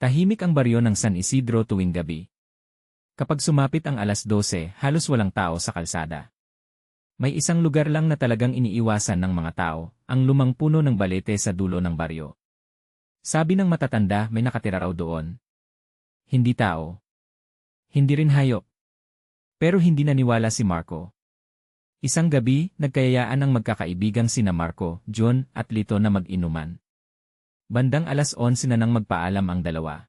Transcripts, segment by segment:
Tahimik ang baryo ng San Isidro tuwing gabi. Kapag sumapit ang alas 12, halos walang tao sa kalsada. May isang lugar lang na talagang iniiwasan ng mga tao, ang lumang puno ng balete sa dulo ng baryo. Sabi ng matatanda, may nakatira raw doon. Hindi tao. Hindi rin hayop. Pero hindi naniwala si Marco. Isang gabi, nagkayayaan ang magkakaibigang sina Marco, John, at Lito na mag-inuman. Bandang alas 11 na nang magpaalam ang dalawa.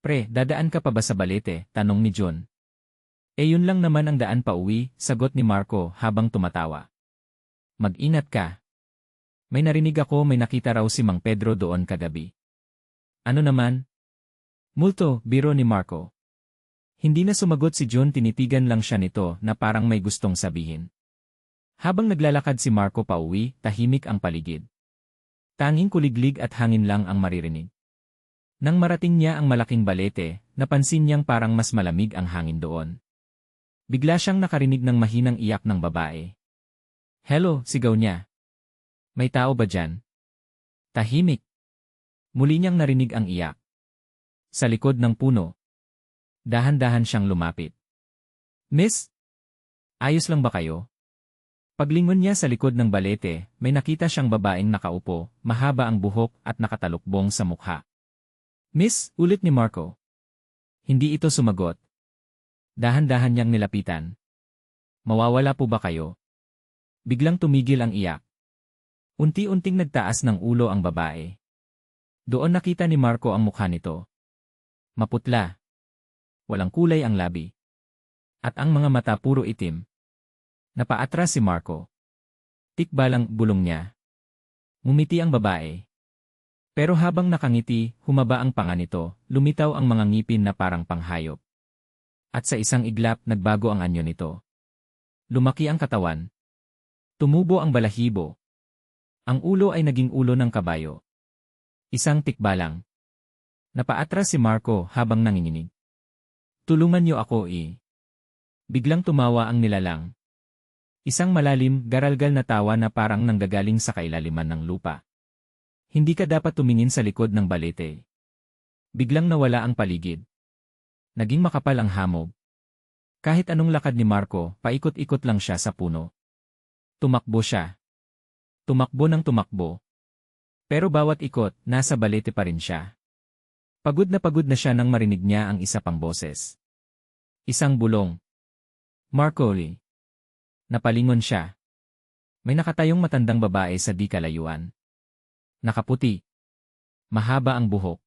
Pre, dadaan ka pa ba sa balete? Tanong ni John. Yun lang naman ang daan pa uwi, sagot ni Marco habang tumatawa. Mag-ingat ka. May narinig ako may nakita raw si Mang Pedro doon kagabi. Ano naman? Multo, biro ni Marco. Hindi na sumagot si John, tinitigan lang siya nito na parang may gustong sabihin. Habang naglalakad si Marco pa uwi, tahimik ang paligid. Tanging kuliglig at hangin lang ang maririnig. Nang marating niya ang malaking balete, napansin niyang parang mas malamig ang hangin doon. Bigla siyang nakarinig ng mahinang iyak ng babae. Hello, sigaw niya. May tao ba dyan? Tahimik. Muli niyang narinig ang iyak. Sa likod ng puno. Dahan-dahan siyang lumapit. Miss? Ayos lang ba kayo? Paglingon niya sa likod ng balete, may nakita siyang babaeng nakaupo, mahaba ang buhok at nakatalukbong sa mukha. Miss, ulit ni Marco. Hindi ito sumagot. Dahan-dahan niyang nilapitan. Mawawala po ba kayo? Biglang tumigil ang iyak. Unti-unting nagtaas ng ulo ang babae. Doon nakita ni Marco ang mukha nito. Maputla. Walang kulay ang labi. At ang mga mata puro itim. Napaatras si Marco. Tikbalang bulong niya. Ngumiti ang babae. Pero habang nakangiti, humaba ang panga nito, lumitaw ang mga ngipin na parang panghayop. At sa isang iglap, nagbago ang anyo nito. Lumaki ang katawan. Tumubo ang balahibo. Ang ulo ay naging ulo ng kabayo. Isang tikbalang. Napaatras si Marco habang nanginginig. Tulungan niyo ako Biglang tumawa ang nilalang. Isang malalim, garalgal na tawa na parang nanggagaling sa kailaliman ng lupa. Hindi ka dapat tumingin sa likod ng balete. Biglang nawala ang paligid. Naging makapal ang hamog. Kahit anong lakad ni Marco, paikot-ikot lang siya sa puno. Tumakbo siya. Tumakbo ng tumakbo. Pero bawat ikot, nasa balete pa rin siya. Pagod na siya nang marinig niya ang isa pang boses. Isang bulong. Marco Lee. Napalingon siya. May nakatayong matandang babae sa di kalayuan. Nakaputi. Mahaba ang buhok.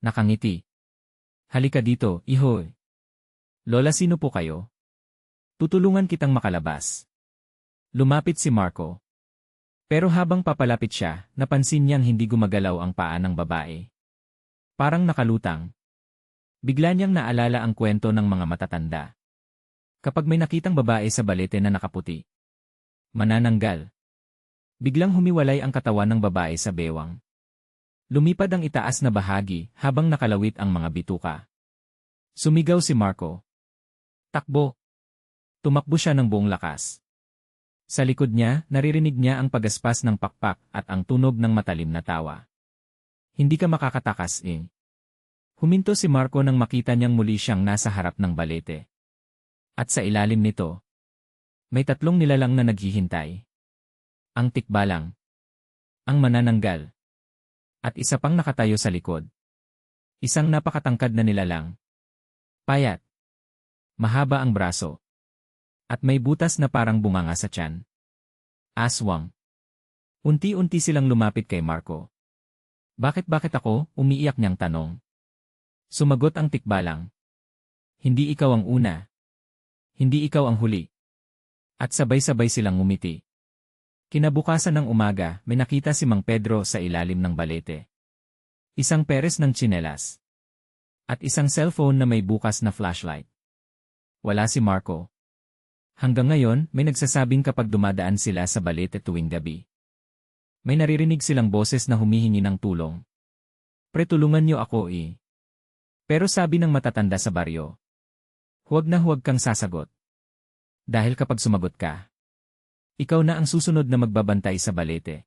Nakangiti. Halika dito, ihoy. Lola, sino po kayo? Tutulungan kitang makalabas. Lumapit si Marco. Pero habang papalapit siya, napansin niyang hindi gumagalaw ang paa ng babae. Parang nakalutang. Bigla niyang naalala ang kwento ng mga matatanda. Kapag may nakitang babae sa balete na nakaputi, manananggal. Biglang humiwalay ang katawan ng babae sa bewang. Lumipad ang itaas na bahagi habang nakalawit ang mga bituka. Sumigaw si Marco. Takbo! Tumakbo siya ng buong lakas. Sa likod niya, naririnig niya ang pagaspas ng pakpak at ang tunog ng matalim na tawa. Hindi ka makakatakas Huminto si Marco nang makita niyang muli siyang nasa harap ng balete. At sa ilalim nito, may tatlong nilalang na naghihintay. Ang tikbalang, ang manananggal, at isa pang nakatayo sa likod. Isang napakatangkad na nilalang. Payat. Mahaba ang braso. At may butas na parang bunganga sa tiyan. Aswang. Unti-unti silang lumapit kay Marco. Bakit ako? Umiiyak niyang tanong. Sumagot ang tikbalang. Hindi ikaw ang una. Hindi ikaw ang huli. At sabay-sabay silang ngumiti. Kinabukasan ng umaga, may nakita si Mang Pedro sa ilalim ng balete. Isang peres ng tsinelas. At isang cellphone na may bukas na flashlight. Wala si Marco. Hanggang ngayon, may nagsasabing kapag dumadaan sila sa balete tuwing gabi, may naririnig silang boses na humihingi ng tulong. Pre, tulungan niyo ako Pero sabi ng matatanda sa baryo, huwag na huwag kang sasagot. Dahil kapag sumagot ka, ikaw na ang susunod na magbabantay sa balete.